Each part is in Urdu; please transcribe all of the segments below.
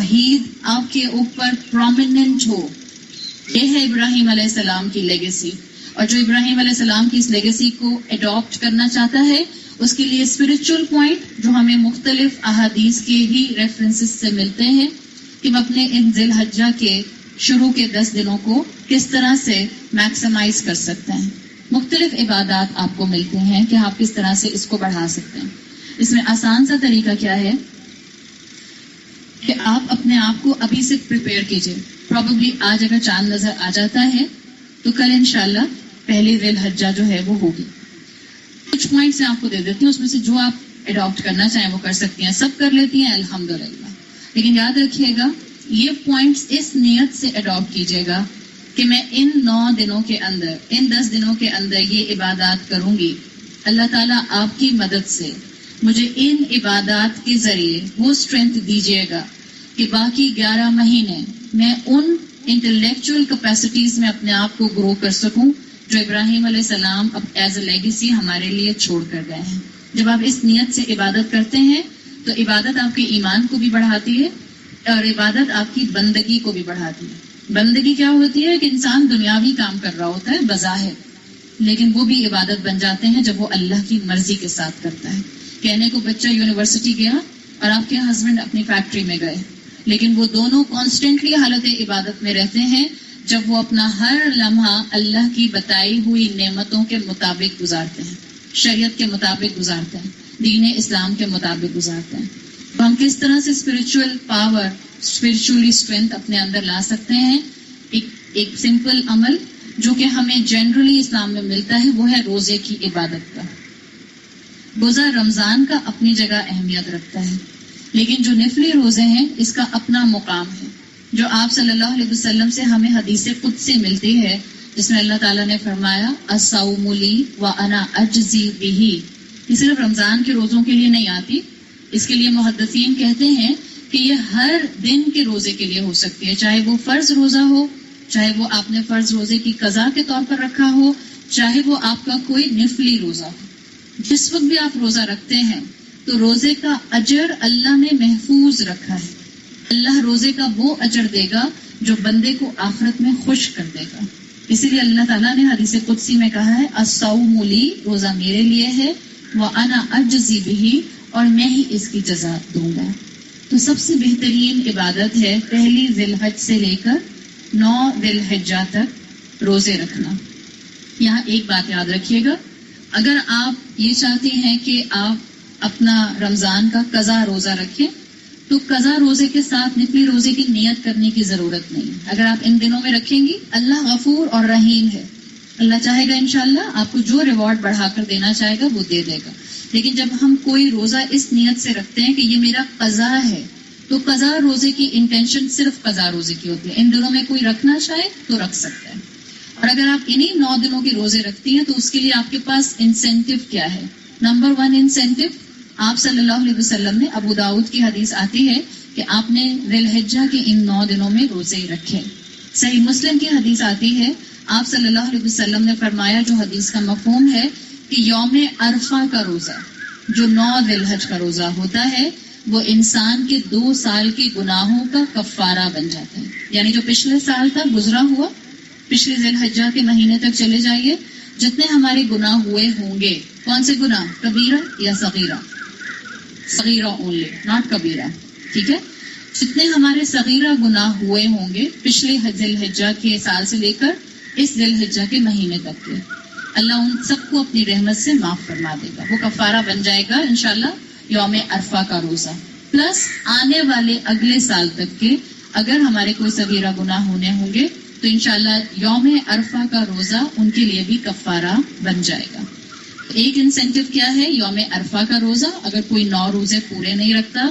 توحید آپ کے اوپر پرومیننٹ ہو. یہ ہے ابراہیم علیہ السلام کی لیگیسی. اور جو ابراہیم علیہ السلام کی اس لیگیسی کو اڈاپٹ کرنا چاہتا ہے اس کے لیے اسپرچل پوائنٹ جو ہمیں مختلف احادیث کے ہی ریفرنسز سے ملتے ہیں کہ ہم اپنے ان ذی الحجہ کے شروع کے 10 دنوں کو کس طرح سے میکسیمائز کر سکتے ہیں. مختلف عبادات آپ کو ملتے ہیں کہ آپ کس طرح سے اس کو بڑھا سکتے ہیں. اس میں آسان سا طریقہ کیا ہے کہ آپ اپنے آپ کو ابھی سے پریپیئر کیجئے. پروبیبلی آج اگر چاند نظر آ جاتا ہے تو کل انشاءاللہ پہلی ذی الحجہ جو ہے وہ ہوگی. کچھ پوائنٹس میں آپ کو دے دیتی ہوں، اس میں سے جو آپ اڈاپٹ کرنا چاہیں وہ کر سکتی ہیں. سب کر لیتی ہیں الحمدللہ، لیکن یاد رکھیے گا یہ پوائنٹس اس نیت سے اڈاپٹ کیجیے گا کہ میں ان 9 دنوں کے اندر، ان 10 دنوں کے اندر یہ عبادات کروں گی. اللہ تعالیٰ آپ کی مدد سے مجھے ان عبادات کے ذریعے وہ اسٹرینتھ دیجیے گا کہ باقی 11 مہینے میں ان انٹلیکچوئل کیپیسٹیز میں اپنے آپ کو گرو کر سکوں جو ابراہیم علیہ السلام اب ایز اے لیگیسی ہمارے لیے چھوڑ کر گئے ہیں. جب آپ اس نیت سے عبادت کرتے ہیں تو عبادت آپ کے ایمان کو بھی بڑھاتی ہے اور عبادت آپ کی بندگی کو بھی بڑھاتی ہے. بندگی کیا ہوتی ہے کہ انسان دنیاوی کام کر رہا ہوتا ہے بظاہر، لیکن وہ بھی عبادت بن جاتے ہیں جب وہ اللہ کی مرضی کے ساتھ کرتا ہے. کہنے کو بچہ یونیورسٹی گیا اور آپ کے ہسبینڈ اپنی فیکٹری میں گئے، لیکن وہ دونوں کانسٹنٹلی حالت عبادت میں رہتے ہیں جب وہ اپنا ہر لمحہ اللہ کی بتائی ہوئی نعمتوں کے مطابق گزارتے ہیں، شریعت کے مطابق گزارتے ہیں، دین اسلام کے مطابق گزارتے ہیں. تو ہم کس طرح سے اسپرچول پاور، اسپرچولی اسٹرینتھ اپنے اندر لا سکتے ہیں؟ ایک سمپل عمل جو کہ ہمیں جنرلی اسلام میں ملتا ہے وہ ہے روزے کی عبادت کا. روزہ رمضان کا اپنی جگہ اہمیت رکھتا ہے، لیکن جو نفلی روزے ہیں اس کا اپنا مقام ہے. جو آپ صلی اللہ علیہ وسلم سے ہمیں حدیث قدسی ملتی ہے جس میں اللہ تعالیٰ نے فرمایا الصوم لی وانا اجزی بہ. یہ صرف رمضان کے روزوں کے لیے نہیں آتی، اس کے لیے محدثین کہتے ہیں کہ یہ ہر دن کے روزے کے لیے ہو سکتی ہے، چاہے وہ فرض روزہ ہو، چاہے وہ آپ نے فرض روزے کی قضا کے طور پر رکھا ہو، چاہے وہ آپ کا کوئی نفلی روزہ ہو. جس وقت بھی آپ روزہ رکھتے ہیں تو روزے کا اجر اللہ نے محفوظ رکھا ہے. اللہ روزے کا وہ اجر دے گا جو بندے کو آخرت میں خوش کر دے گا. اسی لیے اللہ تعالیٰ نے حدیث قدسی میں کہا ہے الصوم لی، روزہ میرے لیے ہے، وانا اجزی بہ، اور میں ہی اس کی جزا دوں گا. تو سب سے بہترین عبادت ہے پہلی ذی الحج سے لے کر 9 ذی الحجہ تک روزے رکھنا. یہاں ایک بات یاد رکھیے گا، اگر آپ یہ چاہتے ہیں کہ آپ اپنا رمضان کا قضا روزہ رکھیں تو قضا روزے کے ساتھ نفلی روزے کی نیت کرنے کی ضرورت نہیں. اگر آپ ان دنوں میں رکھیں گی، اللہ غفور اور رحیم ہے، اللہ چاہے گا انشاءاللہ آپ کو جو ریوارڈ بڑھا کر دینا چاہے گا وہ دے دے گا. لیکن جب ہم کوئی روزہ اس نیت سے رکھتے ہیں کہ یہ میرا قضا ہے تو قضا روزے کی انٹینشن صرف قضا روزے کی ہوتی ہے. ان دنوں میں کوئی رکھنا چاہے تو رکھ سکتا ہے. اور اگر آپ انہی 9 دنوں کے روزے رکھتی ہیں تو اس کے لیے آپ کے پاس انسینٹیو کیا ہے؟ نمبر 1 انسینٹیو، آپ صلی اللہ علیہ وسلم نے، ابو داؤد کی حدیث آتی ہے کہ آپ نے ذی الحجہ کے ان 9 دنوں میں روزے رکھے. صحیح مسلم کی حدیث آتی ہے، آپ صلی اللہ علیہ وسلم نے فرمایا، جو حدیث کا مفہوم ہے کہ یوم عرفہ کا روزہ جو 9 ذی الحج کا روزہ ہوتا ہے وہ انسان کے 2 سال کے گناہوں کا کفارہ بن جاتا ہے. یعنی جو پچھلے سال تک گزرا ہوا، پچھلے ذی الحجہ کے مہینے تک چلے جائیے، جتنے ہمارے گناہ ہوئے ہوں گے، کون سے گناہ؟ کبیرہ یا صغیرہ؟ صغیرہ اونلی، ناٹ کبیرہ، ٹھیک ہے؟ جتنے ہمارے صغیرہ گناہ ہوئے ہوں گے پچھلے ذی الحجہ کے سال سے لے کر اس ذی الحجہ کے مہینے تک کے، اللہ ان سب کو اپنی رحمت سے معاف فرما دے گا. وہ کفارہ بن جائے گا انشاءاللہ یوم عرفہ کا روزہ. پلس آنے والے اگلے سال تک کے اگر ہمارے کوئی صغیرہ گناہ ہونے ہوں گے تو انشاءاللہ یوم عرفہ کا روزہ ان کے لیے بھی کفارہ بن جائے گا. ایک انسینٹیو کیا ہے؟ یوم عرفہ کا روزہ. اگر کوئی 9 روزے پورے نہیں رکھتا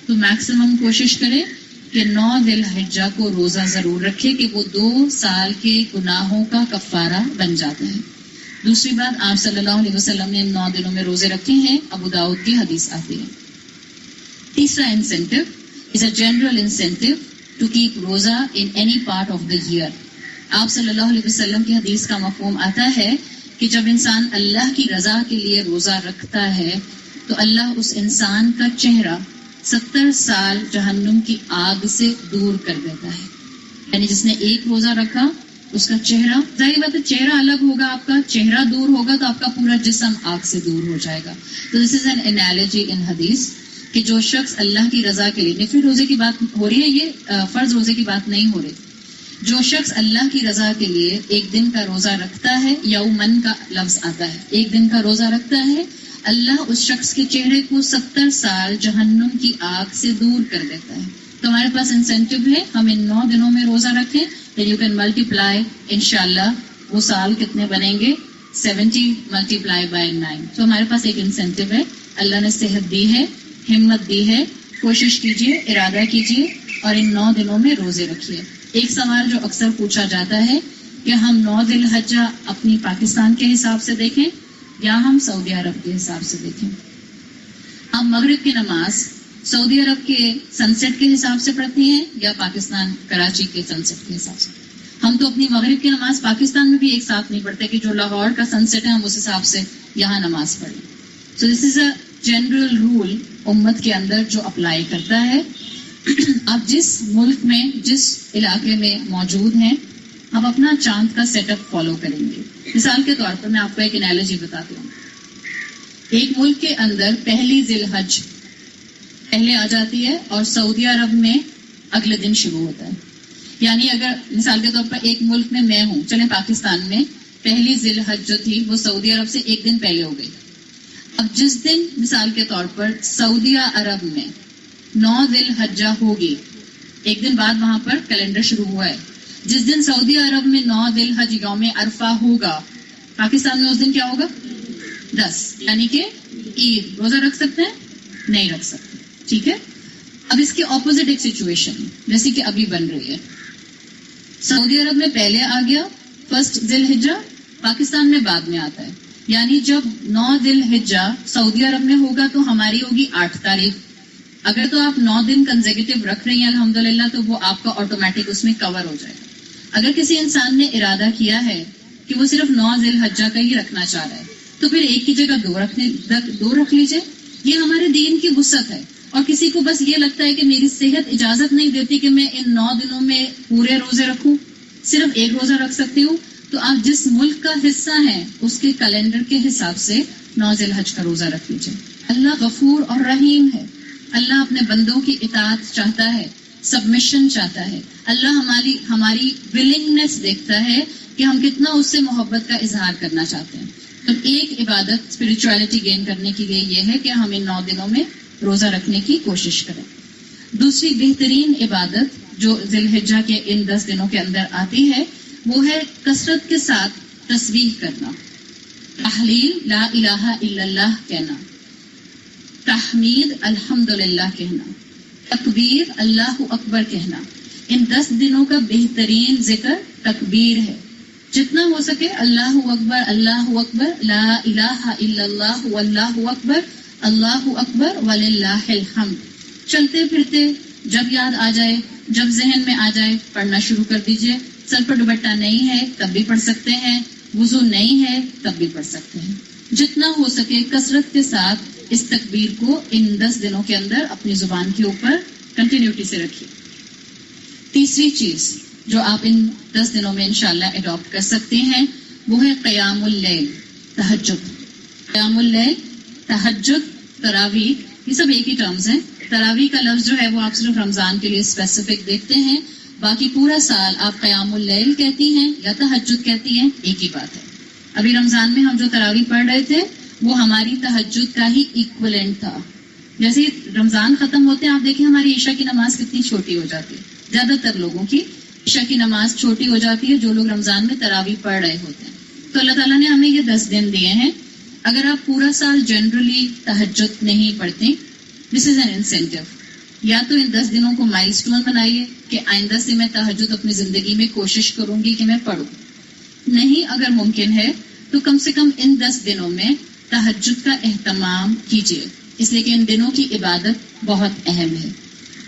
تو میکسیمم کوشش کرے کہ 9 ذی الحجہ کو روزہ ضرور رکھے کہ وہ 2 سال کے گناہوں کا کفارہ بن جاتا ہے. دوسری بات، آپ صلی اللہ علیہ وسلم نے 9 دنوں میں روزے رکھے ہیں، ابو داؤد کی حدیث آتی ہے. تیسرا incentive is a general incentive to keep roza in any part of the year. آپ صلی اللہ علیہ وسلم کی حدیث کا مفہوم آتا ہے کہ جب انسان اللہ کی رضا کے لیے روزہ رکھتا ہے تو اللہ اس انسان کا چہرہ 70 سال جہنم کی آگ سے دور کر دیتا ہے. یعنی جس نے ایک روزہ رکھا اس کا چہرہ، ظاہر بات ہے چہرہ الگ ہوگا، آپ کا چہرہ دور ہوگا تو آپ کا پورا جسم آگ سے دور ہو جائے گا. تو دس از این انالوجی ان حدیث کہ جو شخص اللہ کی رضا کے لیے، نفلی روزے کی بات ہو رہی ہے، یہ فرض روزے کی بات نہیں ہو رہی. جو شخص اللہ کی رضا کے لیے ایک دن کا روزہ رکھتا ہے، یومن کا لفظ آتا ہے، ایک دن کا روزہ رکھتا ہے، اللہ اس شخص کے چہرے کو 70 سال جہنم کی آگ سے دور کر دیتا ہے. تو ہمارے پاس انسینٹیو ہے، ہم ان 9 دنوں میں روزہ رکھیں. then you can multiply انشاءاللہ وہ سال کتنے بنیں گے، 70 multiply by 9. تو ہمارے پاس ایک انسینٹیو ہے، اللہ نے صحت دی ہے، ہمت دی ہے، کوشش کیجئے، ارادہ کیجئے اور ان 9 دنوں میں روزے رکھیے. ایک سوال جو اکثر پوچھا جاتا ہے کہ ہم 9 ذی الحجہ اپنی پاکستان کے حساب سے دیکھیں یا ہم سعودی عرب کے حساب سے دیکھیں. ہم مغرب کی نماز سعودی عرب کے سن سیٹ کے حساب سے پڑھتی ہیں یا پاکستان کراچی کے سن سیٹ کے حساب سے؟ ہم تو اپنی مغرب کی نماز پاکستان میں بھی ایک ساتھ نہیں پڑھتے کہ جو لاہور کا سن سیٹ ہے ہم اس حساب سے یہاں نماز پڑھیں. سو دس از اے جنرل رول امت کے اندر جو اپلائی کرتا ہے. آپ جس ملک میں، جس علاقے میں موجود ہیں، آپ اپنا چاند کا سیٹ اپ فالو کریں گے. مثال کے طور پر میں آپ کو ایک انالوجی بتاتی ہوں. ایک ملک کے اندر پہلی ذی الحج پہلے آ جاتی ہے اور سعودی عرب میں اگلے دن شروع ہوتا ہے. یعنی اگر مثال کے طور پر ایک ملک میں میں ہوں، چلیں پاکستان میں پہلی ذی الحج جو تھی وہ سعودی عرب سے ایک دن پہلے ہو گئی. اب جس دن مثال کے طور پر سعودی عرب میں 9 ذی الحجہ ہوگی، ایک دن بعد وہاں پر کیلنڈر شروع ہوا ہے، جس دن سعودی عرب میں 9 ذی الحج یوم عرفہ ہوگا، پاکستان میں اس دن کیا ہوگا؟ 10، یعنی کہ عید. روزہ رکھ سکتے ہیں؟ نہیں رکھ سکتے. ٹھیک ہے. اب اس کے اپوزٹ ایک سچویشن جیسی کہ ابھی بن رہی ہے. سعودی عرب میں پہلے آ گیا 1 ذی الحجہ، پاکستان میں بعد میں آتا ہے. یعنی جب 9 ذی الحجہ سعودی عرب میں ہوگا تو ہماری ہوگی 8 تاریخ. اگر تو آپ 9 دن کنزیکٹیو رکھ رہی ہیں الحمدللہ تو وہ آپ کا آٹومیٹک اس میں کور ہو جائے گا. اگر کسی انسان نے ارادہ کیا ہے کہ وہ صرف 9 ذی الحجہ کا ہی رکھنا چاہ رہا ہے تو پھر ایک کی جگہ 2 رکھ لیجئے. یہ ہمارے دین کی وسعت ہے. اور کسی کو بس یہ لگتا ہے کہ میری صحت اجازت نہیں دیتی کہ میں ان 9 دنوں میں پورے روزے رکھوں، صرف ایک روزہ رکھ سکتی ہوں، تو آپ جس ملک کا حصہ ہیں اس کے کیلنڈر کے حساب سے 9 ذی الحج کا روزہ رکھ لیجئے. اللہ غفور اور رحیم ہے. اللہ اپنے بندوں کی اطاعت چاہتا ہے، سبمیشن چاہتا ہے. اللہ ہماری ولنگنس دیکھتا ہے کہ ہم کتنا اس سے محبت کا اظہار کرنا چاہتے ہیں. تو ایک عبادت اسپرچولیٹی گین کرنے کے لیے یہ ہے کہ ہم ان 9 دنوں میں روزہ رکھنے کی کوشش کریں. دوسری بہترین عبادت جو ذی الحجہ کے ان 10 دنوں کے اندر آتی ہے وہ ہے کثرت کے ساتھ تسبیح کرنا، تحلیل لا الہ الا اللہ کہنا، تحمید الحمدللہ کہنا، تکبیر اللہ اکبر کہنا. ان 10 دنوں کا بہترین ذکر تکبیر ہے. جتنا ہو سکے اللہ اکبر، لا الہ الا اللہ واللہ اکبر، اللہ اکبر وللہ الحمد. چلتے پھرتے جب یاد آ جائے، جب ذہن میں آ جائے پڑھنا شروع کر دیجئے. سر پر دوپٹہ نہیں ہے تب بھی پڑھ سکتے ہیں، وضو نہیں ہے تب بھی پڑھ سکتے ہیں. جتنا ہو سکے کثرت کے ساتھ اس تکبیر کو ان 10 دنوں کے اندر اپنی زبان کے اوپر کنٹینیوٹی سے رکھیے. تیسری چیز جو آپ ان 10 دنوں میں انشاءاللہ اڈاپٹ کر سکتے ہیں وہ ہے قیام اللیل، تہجد. قیام اللیل، تہجد، تراویح، یہ سب ایک ہی ٹرمز ہیں. تراویح کا لفظ جو ہے وہ آپ صرف رمضان کے لیے اسپیسیفک دیکھتے ہیں، باقی پورا سال آپ قیام اللیل کہتی ہیں یا تہجد کہتی ہیں، ایک ہی بات ہے. ابھی رمضان میں ہم جو تراویح پڑھ رہے تھے وہ ہماری تہجد کا ہی ایکولنٹ تھا. جیسے رمضان ختم ہوتے ہیں آپ دیکھیں ہماری عشاء کی نماز کتنی چھوٹی ہو جاتی ہے. زیادہ تر لوگوں کی عشاء کی نماز چھوٹی ہو جاتی ہے جو لوگ رمضان میں تراویح پڑھ رہے ہوتے ہیں. تو اللہ تعالیٰ نے ہمیں یہ 10 دن دیے ہیں. اگر آپ پورا سال جنرلی تہجد نہیں پڑھتے، دس از این انسینٹیو. یا تو ان 10 دنوں کو مائل سٹون بنائیے کہ آئندہ سے میں تہجد اپنی زندگی میں کوشش کروں گی کہ میں پڑھوں. نہیں اگر ممکن ہے تو کم سے کم ان 10 دنوں میں تہجد کا اہتمام کیجیے، اس لیے کہ ان دنوں کی عبادت بہت اہم ہے.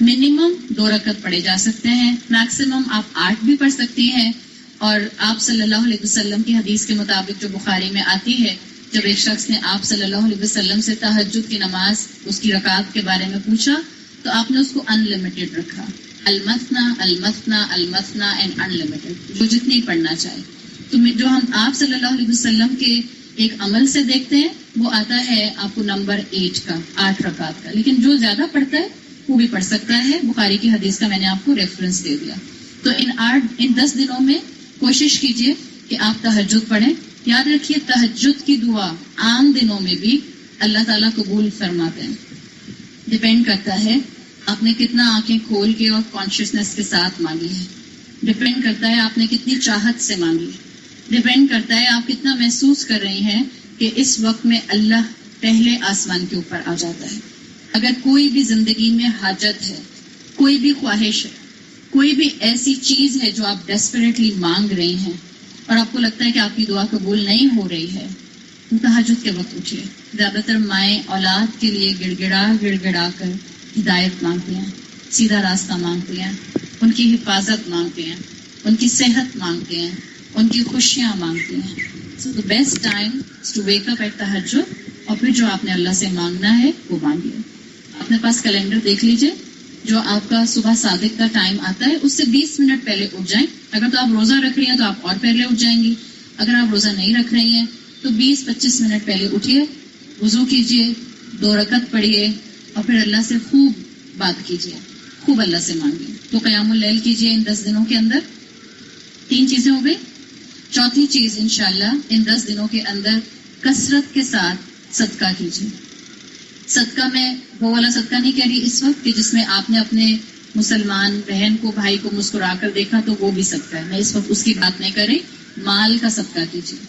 منیمم 2 رکعت پڑھے جا سکتے ہیں، میکسیمم آپ 8 بھی پڑھ سکتی ہیں. اور آپ صلی اللہ علیہ وسلم کی حدیث کے مطابق جو بخاری میں آتی ہے، جب ایک شخص نے آپ صلی اللہ علیہ وسلم سے تہجد کی نماز اس کی رکعت کے بارے میں پوچھا تو آپ نے اس کو انلمیٹڈ رکھا. المثنا المثنا المثنا اینڈ انلمیٹڈ، جو جتنی پڑھنا چاہے. تو جو ہم آپ صلی اللہ علیہ وسلم کے ایک عمل سے دیکھتے ہیں وہ آتا ہے آپ کو نمبر 8 کا، 8 رکعت کا. لیکن جو زیادہ پڑھتا ہے وہ بھی پڑھ سکتا ہے. بخاری کی حدیث کا میں نے آپ کو ریفرنس دے دیا. تو ان 10 دنوں میں کوشش کیجئے کہ آپ تہجد پڑھیں. یاد رکھیے تہجد کی دعا عام دنوں میں بھی اللہ تعالیٰ قبول فرماتے ہیں. ڈپینڈ کرتا ہے آپ نے کتنا آنکھیں کھول کے اور کانشیسنس کے ساتھ مانگی ہے. ڈپینڈ کرتا ہے آپ نے کتنی چاہت سے مانگی ہے. ڈپینڈ کرتا ہے آپ کتنا محسوس کر رہی ہیں کہ اس وقت میں اللہ پہلے آسمان کے اوپر آ جاتا ہے. اگر کوئی بھی زندگی میں حاجت ہے، کوئی بھی خواہش ہے، کوئی بھی ایسی چیز ہے جو آپ ڈیسپریٹلی مانگ رہی ہیں اور آپ کو لگتا ہے کہ آپ کی دعا قبول نہیں ہو رہی ہے، تہجد کے وقت اٹھیے. زیادہ تر مائیں اولاد کے لیے گڑ گڑا کر ہدایت مانگتی ہیں، سیدھا راستہ مانگتی ہیں، ان کی حفاظت مانگتے ہیں، ان کی صحت مانگتے ہیں، ان کی خوشیاں مانگتی ہیں. سو the best time is to wake up at تہجد، اور پھر جو آپ نے اللہ سے مانگنا ہے وہ مانگیے. اپنے پاس کیلنڈر دیکھ لیجئے، جو آپ کا صبح صادق کا ٹائم آتا ہے اس سے 20 منٹ پہلے اٹھ جائیں. اگر تو آپ روزہ رکھ رہی ہیں تو آپ اور پہلے اٹھ جائیں گی. اگر آپ روزہ نہیں رکھ رہی ہیں تو 20-25 منٹ پہلے اٹھیے، وضو کیجئے، 2 رکعت پڑھیے اور پھر اللہ سے خوب بات کیجئے، خوب اللہ سے مانگیے. تو قیام اللیل کیجئے ان 10 دنوں کے اندر. 3 چیزیں ہو گئی. چوتھی چیز انشاءاللہ ان 10 دنوں کے اندر کثرت کے ساتھ صدقہ کیجیے. صدقہ میں وہ والا صدقہ نہیں کہہ رہی اس وقت کہ جس میں آپ نے اپنے مسلمان بہن کو، بھائی کو مسکرا کر دیکھا تو وہ بھی صدقہ ہے. میں اس وقت اس کی بات نہیں کر رہی. مال کا صدقہ کیجیے.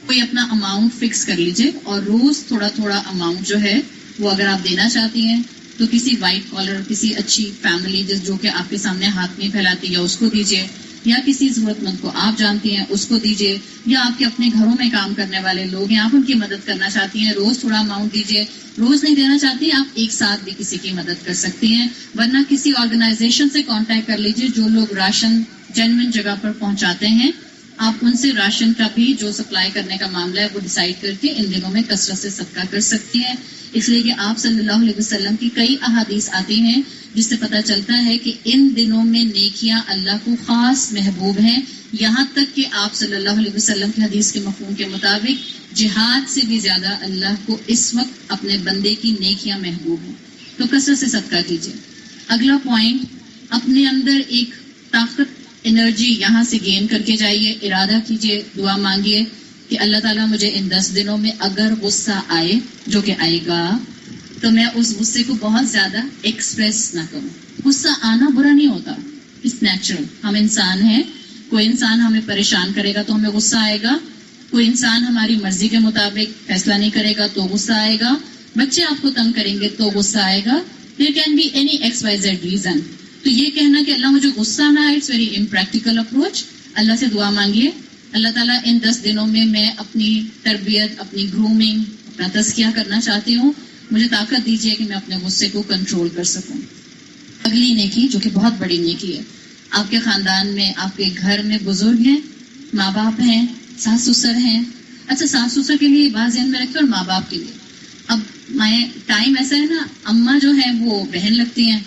کوئی اپنا اماؤنٹ فکس کر لیجیے اور روز تھوڑا تھوڑا اماؤنٹ جو ہے وہ اگر آپ دینا چاہتی ہیں تو کسی وائٹ کالر، کسی اچھی فیملی جو کہ آپ کے سامنے ہاتھ نہیں پھیلاتی یا اس کو دیجیے، یا کسی ضرورت مند کو آپ جانتی ہیں اس کو دیجیے، یا آپ کے اپنے گھروں میں کام کرنے والے لوگ ہیں آپ ان کی مدد کرنا چاہتی ہیں، روز تھوڑا اماؤنٹ دیجیے. روز نہیں دینا چاہتی آپ ایک ساتھ بھی کسی کی مدد کر سکتی ہیں. ورنہ کسی آرگنائزیشن سے کانٹیکٹ کر لیجیے جو لوگ راشن جینوئن جگہ پر پہنچاتے ہیں. آپ ان سے راشن کا بھی جو سپلائی کرنے کا معاملہ ہے وہ ڈیسائیڈ کر کے ان دنوں میں کثرت سے صدقہ کر سکتی ہیں. اس لیے کہ آپ صلی اللہ علیہ وسلم کی کئی احادیث آتی ہیں جس سے پتہ چلتا ہے کہ ان دنوں میں نیکیاں اللہ کو خاص محبوب ہیں. یہاں تک کہ آپ صلی اللہ علیہ وسلم کی حدیث کے مفہوم کے مطابق جہاد سے بھی زیادہ اللہ کو اس وقت اپنے بندے کی نیکیاں محبوب ہیں. تو کثرت سے صدقہ کیجیے. اگلا پوائنٹ، اپنے اندر ایک طاقت، انرجی یہاں سے گین کر کے جائیے. ارادہ کیجیے، دعا مانگیے کہ اللہ تعالیٰ مجھے ان 10 دنوں میں اگر غصہ آئے، جو کہ آئے گا، تو میں اس غصے کو بہت زیادہ ایکسپریس نہ کروں. غصہ آنا برا نہیں ہوتا، اٹس نیچرل. ہم انسان ہیں. کوئی انسان ہمیں پریشان کرے گا تو ہمیں غصہ آئے گا. کوئی انسان ہماری مرضی کے مطابق فیصلہ نہیں کرے گا تو غصہ آئے گا. بچے آپ کو تنگ کریں گے تو غصہ آئے گا. There can be any XYZ reason. تو یہ کہنا کہ اللہ مجھے غصہ نہ آئے، اٹس ویری امپریکٹیکل اپروچ. اللہ سے دعا مانگیے، اللہ تعالیٰ ان 10 دنوں میں اپنی تربیت، اپنی گرومنگ، اپنا تزکیہ کرنا چاہتی ہوں. مجھے طاقت دیجیے کہ میں اپنے غصے کو کنٹرول کر سکوں. اگلی نیکی جو کہ بہت بڑی نیکی ہے، آپ کے خاندان میں، آپ کے گھر میں بزرگ ہیں، ماں باپ ہیں، ساس سسر ہیں. اچھا، ساس سسر کے لیے بات ذہن میں رکھیں اور ماں باپ کے لیے. اب ٹائم ایسا ہے نا، اماں جو ہے وہ بہن لگتی ہیں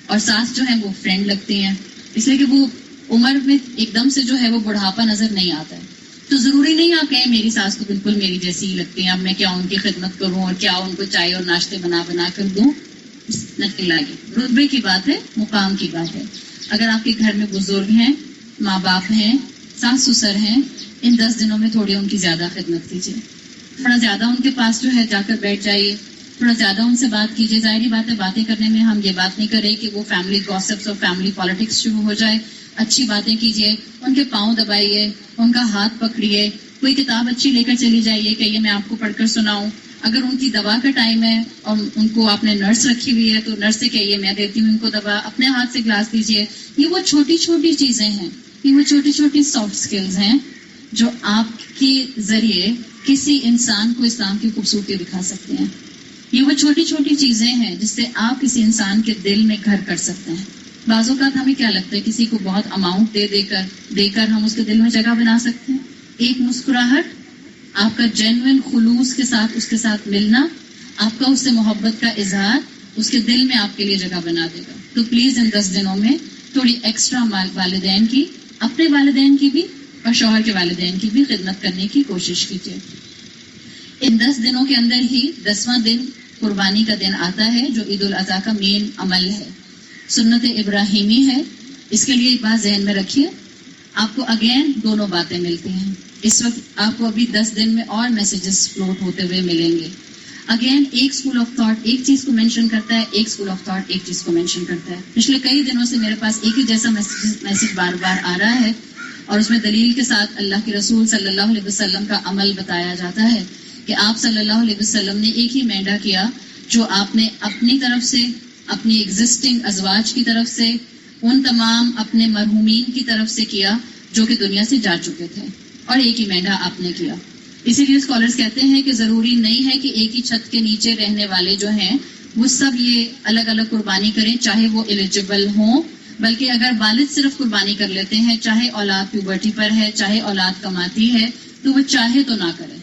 اور ساس جو ہے وہ فرینڈ لگتی ہیں، اس لیے کہ وہ عمر میں ایک دم سے جو ہے وہ بڑھاپا نظر نہیں آتا ہے. تو ضروری نہیں آپ کہیں میری ساس تو بالکل میری جیسی ہی لگتی ہیں، اب میں کیا ان کی خدمت کروں اور کیا ان کو چائے اور ناشتے بنا کر دوں. رتبے کی بات ہے، مقام کی بات ہے. اگر آپ کے گھر میں بزرگ ہیں، ماں باپ ہیں، ساس سسر ہیں، ان 10 دنوں میں تھوڑی ان کی زیادہ خدمت کیجیے. تھوڑا زیادہ ان کے پاس جو ہے جا کر بیٹھ جائیے، تھوڑا زیادہ ان سے بات کیجیے. ظاہری بات ہے باتیں کرنے میں ہم یہ بات نہیں کریں کہ وہ فیملی گاسپس اور فیملی پالیٹکس شروع ہو جائے. اچھی باتیں کیجیے، ان کے پاؤں دبائیے، ان کا ہاتھ پکڑیے. کوئی کتاب اچھی لے کر چلی جائیے کہ یہ میں آپ کو پڑھ کر سناؤں. اگر ان کی دوا کا ٹائم ہے اور ان کو آپ نے نرس رکھی ہوئی ہے تو نرس سے کہیے میں دیتی ہوں ان کو دوا، اپنے ہاتھ سے گلاس دیجیے. یہ وہ چھوٹی چھوٹی چیزیں ہیں، یہ وہ چھوٹی چھوٹی سافٹ سکلز ہیں جو آپ کے ذریعے کسی انسان کو اسلام کی خوبصورتی دکھا سکتے ہیں. یہ وہ چھوٹی چھوٹی چیزیں ہیں جس سے آپ کسی انسان کے دل میں گھر کر سکتے ہیں. بعض اوقات ہمیں کیا لگتا ہے کسی کو بہت اماؤنٹ دے کر ہم اس کے دل میں جگہ بنا سکتے ہیں. ایک مسکراہٹ، آپ کا جینوئن خلوص کے ساتھ اس کے ساتھ ملنا، آپ کا اس سے محبت کا اظہار اس کے دل میں آپ کے لیے جگہ بنا دے گا. تو پلیز ان 10 دنوں میں تھوڑی ایکسٹرا والدین کی، اپنے والدین کی بھی اور شوہر کے والدین کی بھی خدمت کرنے کی کوشش کیجیے. ان 10 دنوں کے اندر ہی 10واں دن قربانی کا دن آتا ہے جو عید الاضحیٰ کا مین عمل ہے، سنت ابراہیمی ہے. اس کے لیے ایک بات ذہن میں رکھیے، آپ کو اگین دونوں باتیں ملتی ہیں. اس وقت آپ کو ابھی 10 دن میں اور میسیجز فلوٹ ہوتے ہوئے ملیں گے. اگین ایک اسکول آف تھاٹ ایک چیز کو مینشن کرتا ہے، ایک اسکول آف تھاٹ ایک چیز کو مینشن کرتا ہے. پچھلے کئی دنوں سے میرے پاس ایک ہی جیسا میسیج بار بار آ رہا ہے، اور اس میں دلیل کے ساتھ اللہ کے رسول صلی اللہ علیہ وسلم کا عمل بتایا جاتا ہے کہ آپ صلی اللہ علیہ وسلم نے ایک ہی مینڈا کیا جو آپ نے اپنی طرف سے، اپنی ایگزسٹنگ ازواج کی طرف سے، ان تمام اپنے مرحومین کی طرف سے کیا جو کہ دنیا سے جا چکے تھے، اور ایک ہی مینڈا آپ نے کیا. اسی لیے اسکالرز کہتے ہیں کہ ضروری نہیں ہے کہ ایک ہی چھت کے نیچے رہنے والے جو ہیں وہ سب یہ الگ الگ قربانی کریں چاہے وہ ایلیجیبل ہوں، بلکہ اگر والد صرف قربانی کر لیتے ہیں، چاہے اولاد پیوبرٹی پر ہے، چاہے اولاد کماتی ہے، تو وہ چاہے تو نہ کرے.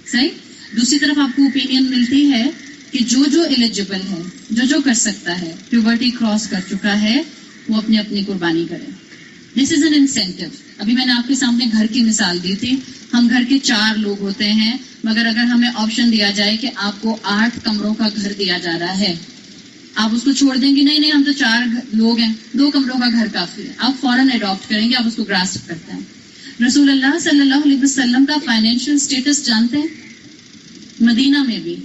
صحیح. دوسری طرف آپ کو اوپینین ملتی ہے کہ جو ایلیجیبل ہے، جو کر سکتا ہے، پیوبرٹی کراس کر چکا ہے، وہ اپنی قربانی کرے. دس از این انسینٹیو. ابھی میں نے آپ کے سامنے گھر کی مثال دی تھی. ہم گھر کے 4 لوگ ہوتے ہیں، مگر اگر ہمیں آپشن دیا جائے کہ آپ کو 8 کمروں کا گھر دیا جا رہا ہے، آپ اس کو چھوڑ دیں گے؟ نہیں، ہم تو 4 لوگ ہیں، 2 کمروں کا گھر کافی ہے. آپ فوراً اڈاپٹ کریں گے، آپ اس کو گراسپ کرتے ہیں. رسول اللہ صلی اللہ علیہ وسلم کا فائنینشیل سٹیٹس جانتے ہیں؟ مدینہ میں بھی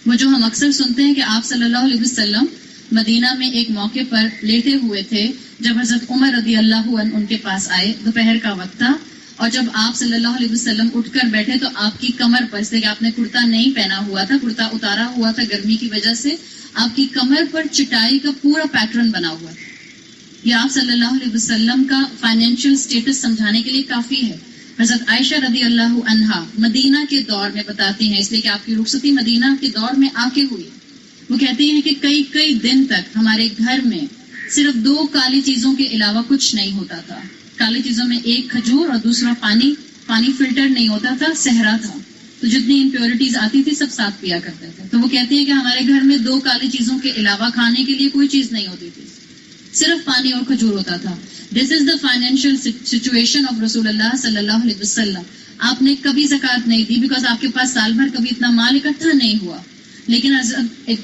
وہ جو ہم اکثر سنتے ہیں کہ آپ صلی اللہ علیہ وسلم مدینہ میں ایک موقع پر لیٹے ہوئے تھے جب حضرت عمر رضی اللہ عنہ ان کے پاس آئے. دوپہر کا وقت تھا، اور جب آپ صلی اللہ علیہ وسلم اٹھ کر بیٹھے تو آپ کی کمر پر سے، کہ آپ نے کرتا نہیں پہنا ہوا تھا، کرتا اتارا ہوا تھا گرمی کی وجہ سے، آپ کی کمر پر چٹائی کا پورا پیٹرن بنا ہوا تھا. یہ آپ صلی اللہ علیہ وسلم کا فائنینشیل سٹیٹس سمجھانے کے لیے کافی ہے. حضرت عائشہ رضی اللہ عنہا مدینہ کے دور میں بتاتی ہیں، اس لیے کہ آپ کی رخصتی مدینہ کے دور میں آ کے ہوئی. وہ کہتی ہیں کہ کئی دن تک ہمارے گھر میں صرف 2 کالی چیزوں کے علاوہ کچھ نہیں ہوتا تھا. کالی چیزوں میں ایک کھجور اور دوسرا پانی فلٹر نہیں ہوتا تھا، صحرا تھا. تو جتنی امپیورٹیز آتی تھی سب ساتھ پیا کرتے تھے. تو وہ کہتی ہیں کہ ہمارے گھر میں 2 کالی چیزوں کے علاوہ کھانے کے لیے کوئی چیز نہیں ہوتی تھی، صرف پانی اور کھجور ہوتا تھا. دس از دا فائنینشیل سچویشن آف رسول اللہ صلی اللہ علیہ وسلم. آپ نے کبھی زکوٰۃ نہیں دی بیکاز آپ کے پاس سال بھر کبھی اتنا مال اکٹھا نہیں ہوا. لیکن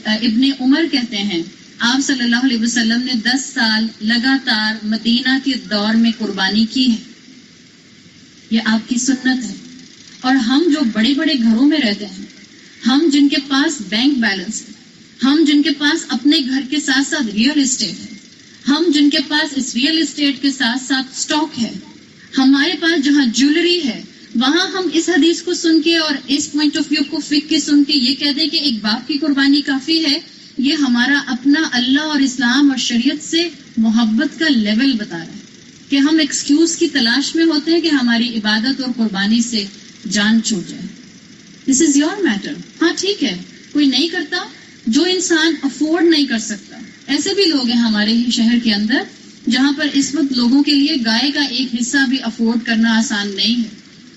ابن عمر کہتے ہیں آپ صلی اللہ علیہ وسلم نے 10 سال لگاتار مدینہ کے دور میں قربانی کی ہے. یہ آپ کی سنت ہے. اور ہم جو بڑے بڑے گھروں میں رہتے ہیں، ہم جن کے پاس بینک بیلنس ہے، ہم جن کے پاس اپنے گھر کے ساتھ ساتھ ریئل اسٹیٹ ہے، ہم جن کے پاس اس ریئل اسٹیٹ کے ساتھ ساتھ سٹاک ہے، ہمارے پاس جہاں جیولری ہے، وہاں ہم اس حدیث کو سن کے اور اس پوائنٹ آف ویو کو فک کے سن کے یہ کہہ دیں کہ ایک باپ کی قربانی کافی ہے. یہ ہمارا اپنا اللہ اور اسلام اور شریعت سے محبت کا لیول بتا رہا ہے کہ ہم ایکسکیوز کی تلاش میں ہوتے ہیں کہ ہماری عبادت اور قربانی سے جان چھوٹ جائے. دس از یور میٹر. ہاں ٹھیک ہے، کوئی نہیں کرتا، جو انسان افورڈ نہیں کر سکتا. ایسے بھی لوگ ہیں ہمارے ہی شہر کے اندر جہاں پر اس وقت لوگوں کے لیے گائے کا ایک حصہ بھی افورڈ کرنا آسان نہیں ہے.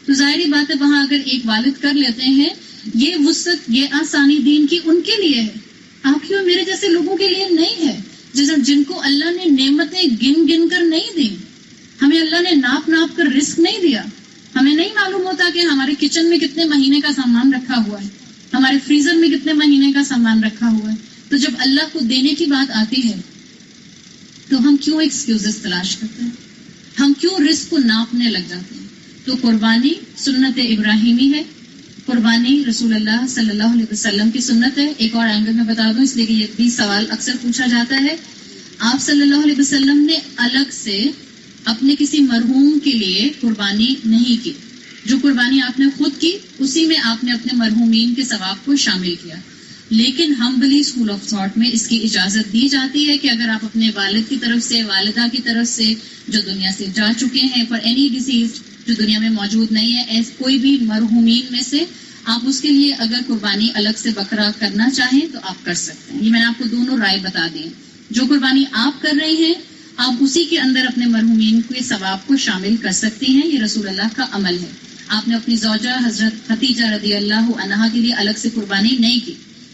تو ظاہری بات ہے وہاں اگر ایک والد کر لیتے ہیں، یہ وسعت، یہ آسانی دین کی ان کے لیے ہے، آپ کی اور میرے جیسے لوگوں کے لیے نہیں ہے، جن کو اللہ نے نعمتیں گن کر نہیں دی. ہمیں اللہ نے ناپ کر رزق نہیں دیا. ہمیں نہیں معلوم ہوتا کہ ہمارے کچن میں کتنے مہینے کا سامان رکھا ہوا ہے، ہمارے فریزر میں کتنے مہینے کا سامان رکھا ہوا ہے. تو جب اللہ کو دینے کی بات آتی ہے تو ہم کیوں ایکسکیوزز تلاش کرتے ہیں؟ ہم کیوں رزق کو ناپنے لگ جاتے ہیں؟ تو قربانی سنت ابراہیمی ہے. قربانی رسول اللہ صلی اللہ علیہ وسلم کی سنت ہے. ایک اور اینگل میں بتا دوں، اس لیے کہ یہ بھی سوال اکثر پوچھا جاتا ہے. آپ صلی اللہ علیہ وسلم نے الگ سے اپنے کسی مرحوم کے لیے قربانی نہیں کی. جو قربانی آپ نے خود کی اسی میں آپ نے اپنے مرحومین کے ثواب کو شامل کیا. لیکن ہمبلی اسکول آف تھاٹ میں اس کی اجازت دی جاتی ہے کہ اگر آپ اپنے والد کی طرف سے، والدہ کی طرف سے جو دنیا سے جا چکے ہیں، فار اینی ڈیزیز جو دنیا میں موجود نہیں ہے، کوئی بھی مرحومین میں سے آپ اس کے لیے اگر قربانی الگ سے بکرا کرنا چاہیں تو آپ کر سکتے ہیں. یہ میں نے آپ کو دونوں رائے بتا دی. جو قربانی آپ کر رہے ہیں آپ اسی کے اندر اپنے مرحومین کے ثواب کو شامل کر سکتی ہیں. یہ رسول اللہ کا عمل ہے. آپ نے اپنی زوجہ حضرت ختیجہ رضی اللہ عنہا کے لیے الگ سے قربانی نہیں کی.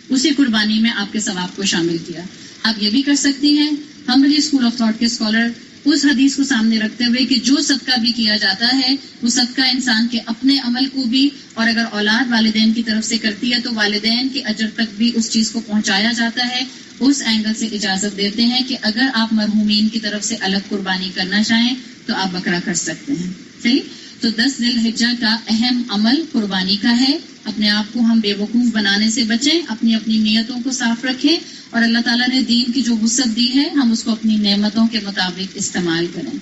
اسی قربانی میں آپ کے ثواب کو شامل کیا. آپ یہ بھی کر سکتی ہیں ہمبلی اسکول آف تھاٹ کے اسکالر اس حدیث کو سامنے رکھتے ہوئے کہ جو صدقہ بھی کیا جاتا ہے وہ صدقہ انسان کے اپنے عمل کو بھی، اور اگر اولاد والدین کی طرف سے کرتی ہے تو والدین کے اجر تک بھی اس چیز کو پہنچایا جاتا ہے. اس اینگل سے اجازت دیتے ہیں کہ اگر آپ مرحومین کی طرف سے الگ قربانی کرنا چاہیں تو آپ بکرا کر سکتے ہیں. صحیح؟ تو 10 ذی الحجہ کا اہم عمل قربانی کا ہے. اپنے آپ کو ہم بے وقوف بنانے سے بچیں، اپنی اپنی نیتوں کو صاف رکھیں، اور اللہ تعالیٰ نے دین کی جو وسعت دی ہے ہم اس کو اپنی نعمتوں کے مطابق استعمال کریں.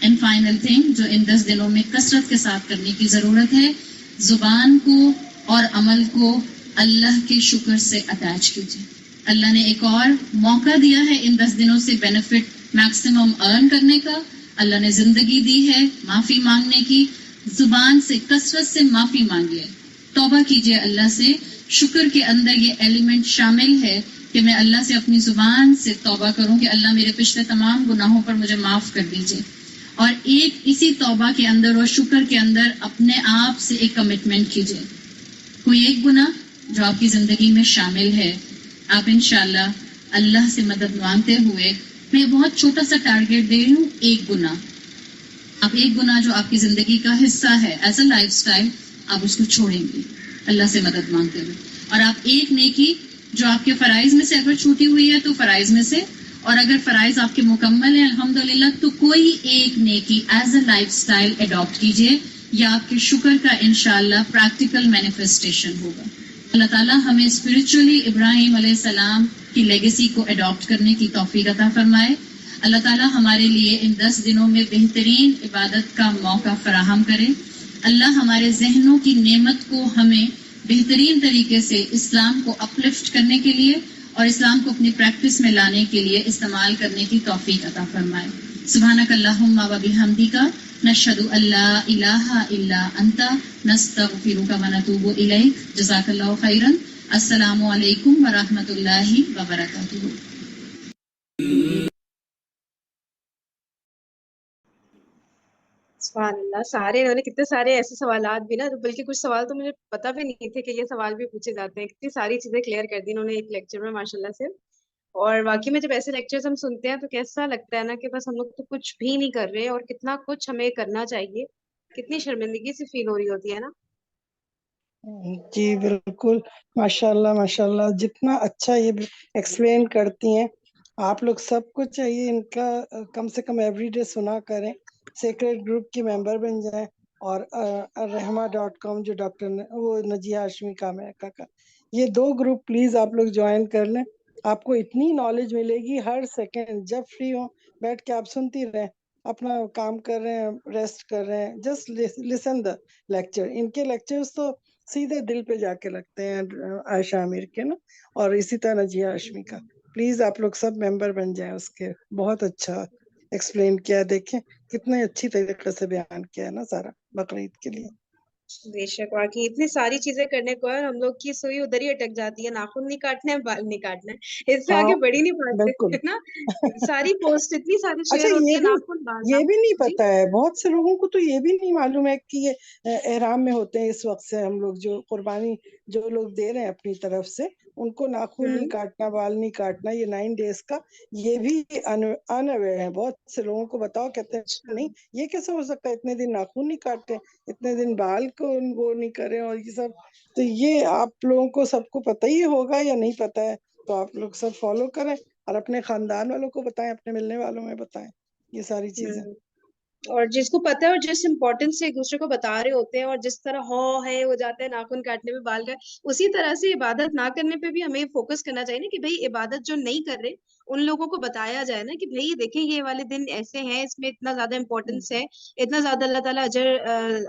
اینڈ فائنل تھنگ جو ان 10 دنوں میں کثرت کے ساتھ کرنے کی ضرورت ہے، زبان کو اور عمل کو اللہ کے شکر سے اٹیچ کیجیے. اللہ نے ایک اور موقع دیا ہے ان 10 دنوں سے بینیفٹ میکسیمم ارن کرنے کا. اللہ نے زندگی دی ہے معافی مانگنے کی. زبان سے کثرت سے معافی مانگیے، توبہ کیجیے اللہ سے. شکر کے اندر یہ ایلیمنٹ شامل ہے کہ میں اللہ سے اپنی زبان سے توبہ کروں کہ اللہ میرے پچھلے تمام گناہوں پر مجھے معاف کر دیجیے. اور ایک اسی توبہ کے اندر اور شکر کے اندر اپنے آپ سے ایک کمٹمنٹ کیجیے. کوئی ایک گناہ جو آپ کی زندگی میں شامل ہے، آپ انشاءاللہ اللہ سے مدد مانگتے ہوئے، میں بہت چھوٹا سا ٹارگیٹ دے رہی ہوں، ایک گناہ. آپ ایک گناہ جو آپ کی زندگی کا حصہ ہے ایز اے لائف سٹائل، آپ اس کو چھوڑیں گے اللہ سے مدد مانگتے ہوئے. اور آپ ایک نیکی جو آپ کے فرائض میں سے اگر چھوٹی ہوئی ہے تو فرائض میں سے، اور اگر فرائض آپ کے مکمل ہیں الحمدللہ تو کوئی ایک نیکی is a lifestyle adopt کیجیے. یہ آپ کے شکر کا انشاءاللہ پریکٹیکل مینیفیسٹیشن ہوگا. اللہ تعالیٰ ہمیں اسپرچولی ابراہیم علیہ السلام کی لیگیسی کو اڈاپٹ کرنے کی توفیق عطا فرمائے. اللہ تعالیٰ ہمارے لیے ان 10 دنوں میں بہترین عبادت کا موقع فراہم کرے. اللہ ہمارے ذہنوں کی نعمت کو ہمیں بہترین طریقے سے اسلام کو اپلفٹ کرنے کے لیے اور اسلام کو اپنی پریکٹس میں لانے کے لیے استعمال کرنے کی توفیق عطا فرمائے. سبحانک اللہم و بحمدک نشہد ان لا الہ الا انت نستغفرک و نتوب الیک. جزاک اللہ خیرا. السلام علیکم ورحمۃ اللہ وبرکاتہ. سبحان اللہ، سارے انہوں نے کتنے سارے ایسے سوالات بھی نا، بلکہ کچھ سوال تو مجھے پتا بھی نہیں تھے کہ یہ سوال بھی پوچھے جاتے ہیں. کتنی ساری چیزیں کلیئر کر دی انہوں نے ایک لیکچر میں ماشاءاللہ سے. اور واقعی میں جب ایسے لیکچرز ہم سنتے ہیں تو کیسا لگتا ہے نا کہ بس ہم لوگ تو کچھ بھی نہیں کر رہے، اور کتنا کچھ ہمیں کرنا چاہیے. کتنی شرمندگی سے فیل ہو رہی ہوتی ہے نا. جی بالکل، ماشاء اللہ جتنا اچھا یہ ایکسپلین کرتی ہیں آپ لوگ سب کو چاہیے ان کا کم سے کم ایوری ڈے سنا کریں. سیکریٹ گروپ کی ممبر بن جائیں، اور رحمہ.com جو ڈاکٹر وہ نجیہ ہاشمی کا یہ 2 گروپ پلیز آپ لوگ جوائن کر لیں. آپ کو اتنی نالج ملے گی، ہر سیکنڈ جب فری ہو بیٹھ کے آپ سنتی رہیں. اپنا کام کر رہے ہیں، ریسٹ کر رہے ہیں، جسٹ لسن دا لیکچر. ان کے لیکچرز تو سیدھے دل پہ جا کے لگتے ہیں عائشہ امیر کے نا، اور اسی طرح نجیہ ہاشمی کا. پلیز آپ لوگ سب ممبر بن جائیں اس کے. بہت اچھا ایکسپلین کیا، دیکھیں کتنے اچھی طریقے سے بیان کیا ہے نا سارا بقرعید کے لیے. بے شک، واقعی اتنی ساری چیزیں کرنے کو ہے، ہم لوگ کی سوئی ادھر ہی اٹک جاتی ہے. ناخن نہیں کاٹنا ہے، بال نہیں کاٹنا ہے، اس سے ہاں آگے بڑھ ہی نہیں پاتے بالکل. ہے نا. ساری پوسٹ اتنی ساری اچھا شیئر ہوتی ہے، ناخن بال یہ بھی نہیں ناخن. جی پتا ہے بہت سے لوگوں کو، تو یہ بھی نہیں معلوم ہے کہ یہ احرام میں ہوتے ہیں اس وقت سے. ہم لوگ جو قربانی جو لوگ دے رہے ہیں اپنی طرف سے، ان کو ناخن نہیں کاٹنا، بال نہیں کاٹنا، یہ 9 days کا یہ بھی انویئر ہے. بہت سے لوگوں کو بتاؤ کہتے ہیں نہیں یہ کیسے ہو سکتا ہے، اتنے دن ناخن نہیں کاٹتے، اتنے دن بال کو وہ نہیں کریں، اور یہ سب. تو یہ آپ لوگوں کو سب کو پتہ ہی ہوگا یا نہیں پتہ ہے، تو آپ لوگ سب فالو کریں اور اپنے خاندان والوں کو بتائیں، اپنے ملنے والوں میں بتائیں یہ ساری چیزیں. اور جس کو پتا ہے اور جس امپورٹینس سے ایک دوسرے کو بتا رہے ہوتے ہیں، اور جس طرح ہو جاتا ہے ناخن کاٹنے میں، بال کا، اسی طرح سے عبادت نہ کرنے پہ بھی ہمیں فوکس کرنا چاہیے نا کہ بھائی عبادت جو نہیں کر رہے ان لوگوں کو بتایا جائے نا کہ بھائی دیکھیں یہ والے دن ایسے ہیں، اس میں اتنا زیادہ امپورٹینس ہے، اتنا زیادہ اللہ تعالیٰ اجر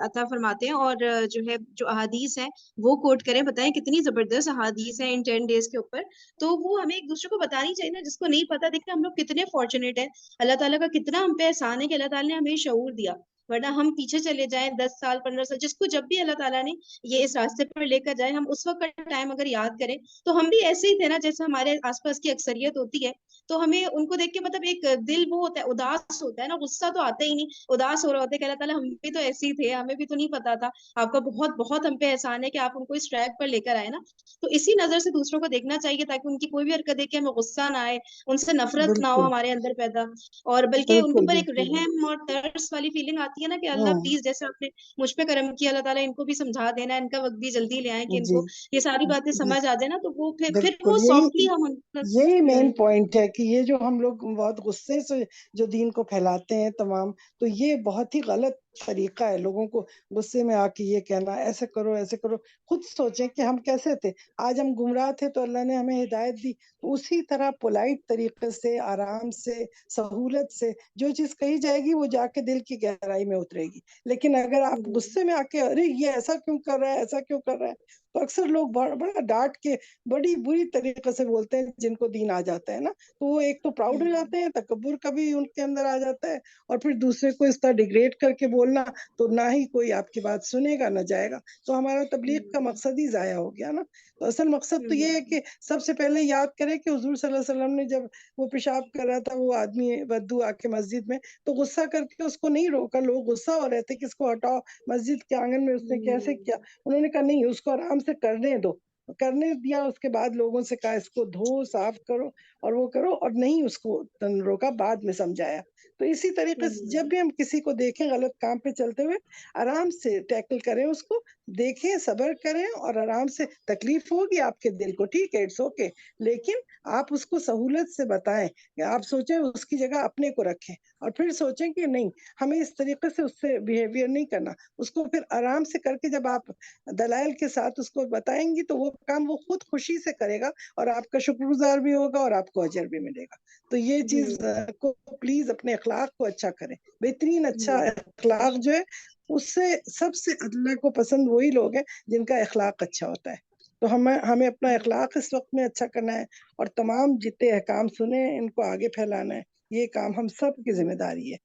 عطا فرماتے ہیں. اور جو ہے جو احادیث ہیں وہ کوٹ کریں، بتائیں کتنی زبردست احادیث ہیں ان 10 days کے اوپر. تو وہ ہمیں ایک دوسرے کو بتانی چاہیے نا، جس کو نہیں پتا. دیکھیں ہم لوگ کتنے فارچونیٹ ہیں، اللہ تعالیٰ کا کتنا ہم پہ احسان ہے کہ اللہ تعالیٰ نے ہمیں شعور دیا. ورنہ ہم پیچھے چلے جائیں 10 سال 15 سال، جس کو جب بھی اللہ تعالیٰ نے یہ اس راستے پر لے کر جائے، ہم اس وقت کا ٹائم اگر یاد کریں تو ہم بھی ایسے ہی تھے نا، جیسے ہمارے آس پاس کی اکثریت ہوتی ہے. تو ہمیں ان کو دیکھ کے مطلب ایک دل وہ ہوتا ہے، اداس ہوتا ہے نا، غصہ تو آتا ہی نہیں، اداس ہو رہا ہوتا ہے کہ اللہ تعالیٰ ہم بھی تو ایسے ہی تھے، ہمیں بھی تو نہیں پتا تھا. آپ کا بہت بہت ہم پہ احسان ہے کہ آپ ان کو اس ٹریک پر لے کر آئے نا. تو اسی نظر سے دوسروں کو دیکھنا چاہیے تاکہ ان کی کوئی بھی حرکت دیکھ کے ہمیں غصہ نہ آئے، ان سے نفرت نہ ہو بالکل ہمارے اندر پیدا، اور بلکہ ان کے بالکل اوپر ایک بالکل. رحم اور ترس والی فیلنگ آتی ہے نا کہ اللہ پلیز، جیسے آپ نے مجھ پہ کرم کیا، اللہ تعالیٰ ان کو بھی سمجھا دینا، ان کا وقت بھی جلدی لے آئیں کہ ان جی کو یہ ساری باتیں جی سمجھ آ جائے نا، تو وہ پھر بالکل. وہ سافٹلی ہم یہی مین پوائنٹ ہے کہ یہ جو ہم لوگ بہت غصے سے جو دین کو پھیلاتے ہیں تمام، تو یہ بہت ہی غلط طریقہ ہے لوگوں کو غصے میں آ کے یہ کہنا ایسے کرو ایسے کرو. خود سوچیں کہ ہم کیسے تھے، آج ہم گمراہ تھے تو اللہ نے ہمیں ہدایت دی، تو اسی طرح پولائٹ طریقے سے، آرام سے، سہولت سے جو چیز کہی جائے گی وہ جا کے دل کی گہرائی میں اترے گی. لیکن اگر آپ غصے میں آ کے ارے یہ ایسا کیوں کر رہا ہے، ایسا کیوں کر رہا ہے، تو اکثر لوگ بڑا ڈانٹ کے بڑی بری طریقے سے بولتے ہیں جن کو دین آ جاتا ہے نا. تو وہ ایک تو پراؤڈ ہو جاتے ہیں، تکبر کا بھی ان کے اندر آ جاتا ہے، اور پھر دوسرے کو اس طرح ڈیگریڈ کر کے بولنا، تو نہ ہی کوئی آپ کی بات سنے گا نہ جائے گا. تو ہمارا تبلیغ کا مقصد ہی ضائع ہو گیا نا. تو اصل مقصد تو یہ ہے کہ سب سے پہلے یاد کریں کہ حضور صلی اللہ علیہ وسلم نے جب وہ پیشاب کر رہا تھا، وہ آدمی بدو آ کے مسجد میں، تو غصہ کر کے اس کو نہیں روکا. لوگ غصہ ہو رہے تھے کہ اس کو ہٹاؤ مسجد کے آنگن میں، اس نے کیسے کیا. انہوں نے کہا نہیں، اس کو آرام سے کرنے دو. کرنے دیا. اس کے بعد لوگوں سے کہا اس کو دھو، صاف کرو اور وہ کرو، اور نہیں اس کو روکا، بعد میں سمجھایا. تو اسی طریقے سے جب بھی ہم کسی کو دیکھیں غلط کام پہ چلتے ہوئے، آرام سے ٹیکل کریں اس کو، دیکھیں، صبر کریں، اور آرام سے. تکلیف ہوگی آپ کے دل کو، ٹھیک ہے، اٹس اوکے، لیکن آپ اس کو سہولت سے بتائیں. آپ سوچیں اس کی جگہ اپنے کو رکھیں، اور پھر سوچیں کہ نہیں، ہمیں اس طریقے سے اس سے بیہیویئر نہیں کرنا. اس کو پھر آرام سے کر کے جب آپ دلائل کے ساتھ اس کو بتائیں گی تو وہ کام وہ خود خوشی سے کرے گا، اور آپ کا شکر گزار بھی ہوگا اور آپ کو اجر بھی ملے گا. تو یہ چیز کو پلیز اپنے اخلاق کو اچھا کریں. بہترین اچھا اخلاق جو ہے، اس سے سب سے اللہ کو پسند وہی لوگ ہیں جن کا اخلاق اچھا ہوتا ہے. تو ہمیں اپنا اخلاق اس وقت میں اچھا کرنا ہے، اور تمام جتنے احکام سنے ان کو آگے پھیلانا ہے. یہ کام ہم سب کی ذمہ داری ہے.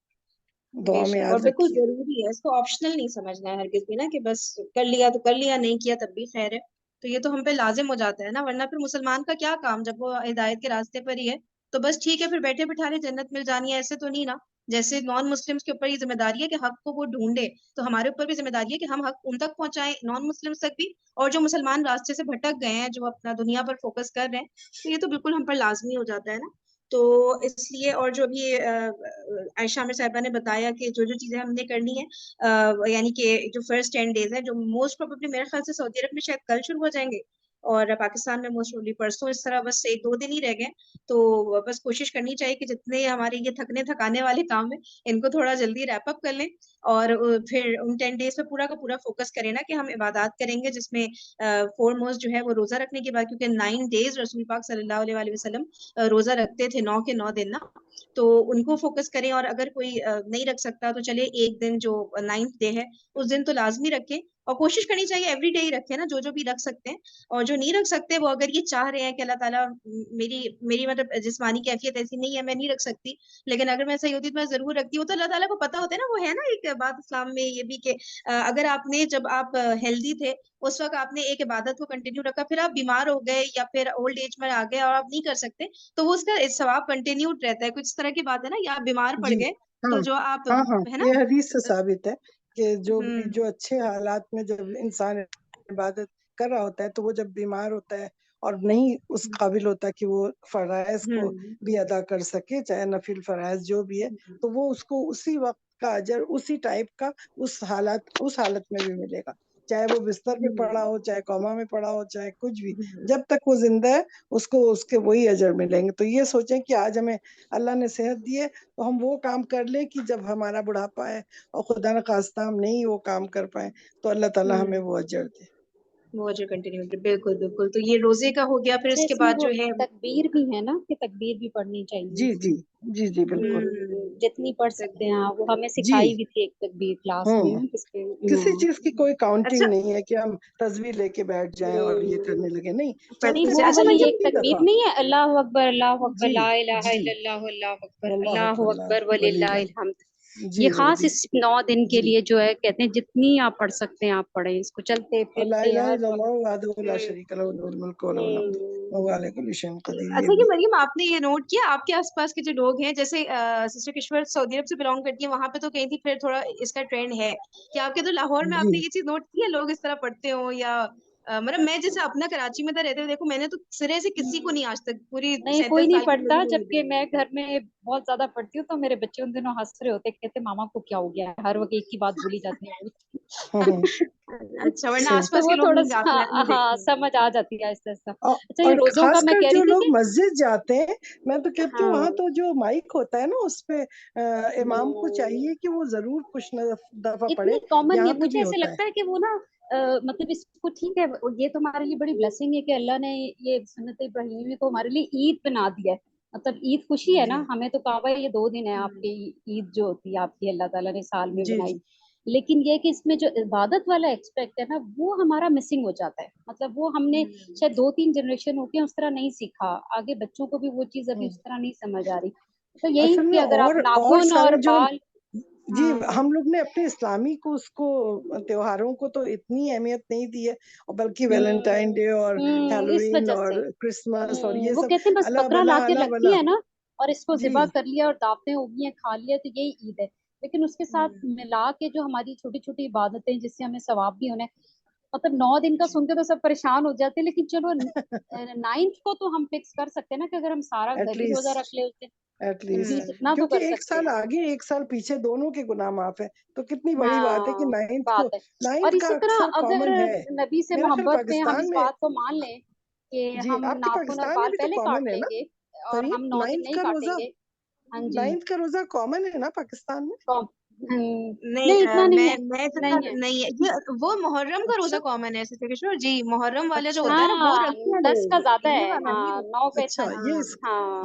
بے دعا میں شک، اور یاد بالکل رکھیے. ضروری ہے، اس کو آپشنل نہیں سمجھنا ہے ہرگز بھی نا، کہ بس کر لیا تو کر لیا، نہیں کیا تب بھی خیر ہے. تو یہ تو ہم پہ لازم ہو جاتا ہے نا، ورنہ پھر مسلمان کا کیا کام جب وہ ہدایت کے راستے پر ہی ہے. تو بس ٹھیک ہے، پھر بیٹھے بٹھارے جنت مل جانی ہے، ایسے تو نہیں نا. جیسے نان مسلمس کے اوپر یہ ذمہ داری ہے کہ حق کو وہ ڈھونڈے، تو ہمارے اوپر بھی ذمہ داری ہے کہ ہم حق ان تک پہنچائیں، نان مسلمس تک بھی، اور جو مسلمان راستے سے بھٹک گئے ہیں، جو اپنا دنیا پر فوکس کر رہے ہیں، تو یہ تو بالکل ہم پر لازمی ہو جاتا ہے نا. تو اس لیے، اور جو بھی عائشہ عامر صاحبہ نے بتایا کہ جو چیزیں ہم نے کرنی ہے، یعنی کہ جو فرسٹ 10 days ہے، جو موسٹ پروبیبلی میرے خیال سے سعودی عرب میں شاید کل شروع ہو جائیں گے، اور پاکستان میں موسٹ پروبیبلی پرسوں، اس طرح بس 1-2 دن ہی رہ گئے. تو بس کوشش کرنی چاہیے کہ جتنے ہمارے یہ تھکنے تھکانے والے کام ہیں، ان کو تھوڑا جلدی ریپ اپ کر لیں، اور پھر ان 10 days پہ پورا کا پورا فوکس کریں نا کہ ہم عبادات کریں گے، جس میں فور موسٹ جو ہے وہ روزہ رکھنے کی بات، کیونکہ 9 days رسول پاک صلی اللہ علیہ وسلم روزہ رکھتے تھے، 9 کے 9 دن نا. تو ان کو فوکس کریں، اور اگر کوئی نہیں رکھ سکتا تو چلے ایک دن جو 9th day ہے اس دن تو لازمی رکھیں، اور کوشش کرنی چاہیے ایوری ڈے ہی رکھیں نا، جو بھی رکھ سکتے ہیں. اور جو نہیں رکھ سکتے وہ اگر یہ چاہ رہے ہیں کہ اللہ تعالیٰ میری مطلب جسمانی کیفیت ایسی نہیں ہے، میں نہیں رکھ سکتی، لیکن اگر میں صحیح ہوتی تو میں ضرور رکھتی ہوں، تو اللہ تعالیٰ کو پتا ہوتا ہے نا. وہ ہے نا ایک بات اسلام میں یہ بھی کہ اگر آپ نے، جب آپ ہیلدی تھے اس وقت آپ نے ایک عبادت کو کنٹینیو رکھا، پھر آپ بیمار ہو گئے یا پھر اولڈ ایج میں آ گئے اور آپ نہیں کر سکتے، تو وہ اس کا ثواب کنٹینیوڈ رہتا ہے. کچھ اس طرح کی بات ہے نا، یا آپ بیمار پڑ جی گئے ہاں تو جو آپ ہاں ہاں، ہے نا. یہ حدیث سے ثابت ہے کہ ہوں جو اچھے حالات میں جب انسان عبادت کر رہا ہوتا ہے، تو وہ جب بیمار ہوتا ہے اور نہیں اس قابل ہوتا کہ وہ فرائض کو بھی ادا کر سکے، چاہے نفل فرائض جو بھی ہے، تو وہ اس کو اسی وقت کا اجر اسی ٹائپ کا اس حالت میں بھی ملے گا، چاہے وہ بستر پہ پڑا ہو، چاہے کوما میں پڑا ہو، چاہے کچھ بھی، جب تک وہ زندہ ہے اس کو اس کے وہی اجر ملیں گے. تو یہ سوچیں کہ آج ہمیں اللہ نے صحت دی ہے تو ہم وہ کام کر لیں کہ جب ہمارا بڑھاپا ہے اور خدا نخواستہ ہم نہیں وہ کام کر پائیں تو اللہ تعالیٰ ہمیں وہ اجر دے. وہ اجر کنٹینیو. بالکل بالکل. تو یہ روزے کا ہو گیا، پھر اس کے اس میں بعد وہ جو ہے تکبیر بھی ہے نا کہ تکبیر بھی پڑھنی چاہیے، جی جی جی جی بالکل. جتنی پڑھ سکتے ہیں آپ. وہ ہمیں جی سکھائی بھی تھی ایک تکبیر کلاس میں جس کے کسی چیز کی کوئی اچھا کاؤنٹنگ نہیں ہے کہ ہم تصویر لے کے بیٹھ جائیں اور یہ کرنے لگے، نہیں، نہیں، چلتے وہ اچھا چلتے والی میں ایک جتنی تکبیر دفعہ. نہیں ہے، اللہ اکبر اللہ اکبر جی لا الہ جی، الا اللہ اللہ اکبر واللہ اللہ اکبر اکبر وللہ الحمد. جی یہ خاص جی اس 9 دن کے جی لیے جو ہے کہتے ہیں جتنی آپ پڑھ سکتے ہیں آپ پڑھیں اس کو، چلتے اور لا پھرتے الہ ہر الا وقت۔ اللہ وحدہ لا ہوں شریک لہ لہ الملک و لہ الحمد ہوں وهو على كل شيء قدیر. یہ اچھا کہ بھی مریم آپ نے یہ نوٹ کیا آپ کے آس پاس کے جو لوگ ہیں جیسے سسٹر کشور سعودی عرب سے بلانگ کرتی ہیں وہاں پہ تو کہیں تھی پھر تھوڑا اس کا ٹرینڈ ہے کہ آپ کے تو لاہور میں آپ جی نے یہ چیز نوٹ کی ہے لوگ اس طرح پڑھتے ہوں یا مطلب میں جیسے اپنا کراچی میں تھا رہتے ہوئے دیکھو میں نے تو سرے سے کسی کو نہیں آج تک پوری نہیں کوئی 37 نہیں سال کی پڑھتا، زندگی جبکہ میں گھر میں بہت زیادہ پڑھتی ہوں تو میرے بچے ان دنوں ہنس رہے ہوتے، کہتے ماما کو کیا ہو گیا ہے، ہر وقت ایک ہی بات بولی جاتی ہے۔ اچھا ورنہ صحیح. آس تو پاس وہ کے لوگ تھوڑا نہیں سا نہیں ہاں دیکھتے سمجھ آ جاتی ہے آہستہ آہستہ۔ اور اچھا یہ روزوں کا خاص میں کر کہہ جو رہی تھی لوگ کہ مسجد جاتے ہیں میں تو کہتی ہوں ہاں وہاں تو جو مائک ہوتا ہے نا اس پہ امام کو چاہیے کہ وہ ضرور کچھ دفعہ پڑھے. اتنی کامن یہاں نہیں، پہ مجھے بھی ایسے ہوتا ہے. لگتا ہے کہ وہ نا مطلب اس کو ٹھیک ہے، یہ تو ہمارے لیے بڑی بلیسنگ ہے کہ اللہ نے یہ سنت ابراہیمی کو ہمارے لیے عید بنا دیا ہے، مطلب عید خوشی ہے جی نا، ہمیں تو کعبہ یہ 2 دن ہے آپ کی عید جو ہوتی ہے آپ کی اللہ تعالیٰ نے سال میں جی بنائی، جی لیکن یہ کہ اس میں جو عبادت والا ایکسپیکٹ ہے نا وہ ہمارا مسنگ ہو جاتا ہے، مطلب وہ ہم نے شاید 2-3 جنریشن ہوتی ہیں اس طرح نہیں سیکھا، آگے بچوں کو بھی وہ چیز ابھی ہوں. اس طرح نہیں سمجھ آ رہی، تو یہی اصل میں کہ اگر آپ اور ناخن اور سارے جو بال جی ہاں ہم لوگ نے اپنے اسلامی کو اس کو تیوہاروں کو تو اتنی اہمیت نہیں دی ہے اور بلکہ ویلنٹائن ڈے اور اس ہیلوئین وجہ اور سے کرسمس اور یہ وہ سب کہتے ہیں بس اللہ بکرا لا بلا کے اللہ رکھ بلا. دیا نا اور اس کو جی ذبح کر لیا اور دعوتیں ہو گئی ہیں کھا لیا تو یہی عید ہے، لیکن اس کے ساتھ ملا کے جو ہماری چھوٹی چھوٹی عبادتیں جس سے ہمیں ثواب بھی ہونے، مطلب 9 دن کا سن کے تو سب پریشان ہو جاتے ہیں، لیکن چلو 9 کو تو ہم فکس کر سکتے ہیں نا کہ اگر ہم سارا ایٹ گھر ہی روزہ لیسٹ رکھ لے اس دن ایٹ تو لیسٹ 20 اتنا تو کیونکہ کر ایک سکتے سال ہیں۔ آگے ایک سال پیچھے دونوں کے گناہ معاف ہے تو کتنی بڑی بات ہے کہ ہاں نائنتھ کو بات ہے، اور نائنتھ کا اسی اکثر طرح اگر کامن ہے. نبی سے میرا خیال محبت میں ہم پاکستان اس میں بات کو مان لیں کہ جی ہم آپ کے ناخن اور پاکستان میں بال بھی تو پہلے کامن کاٹ ہے لیں نا گے اور ہم فریم 9 دن نائنتھ نہیں کا کاٹیں روزہ گے، ہاں جی نائنتھ کا روزہ کامن ہے نا پاکستان میں. نہیں اتنا نہیں ہے، میں نہیں ہے، نہیں یہ وہ محرم کا روزہ اچھا کامن ہے سسٹر کشور جی محرم والا جو اچھا ہوتا ہے نا وہ ہاں رکھتے ہیں 10 کا لوگ زیادہ یہ ہے، والا نہیں ہاں 9 کا اتنا اچھا نہیں،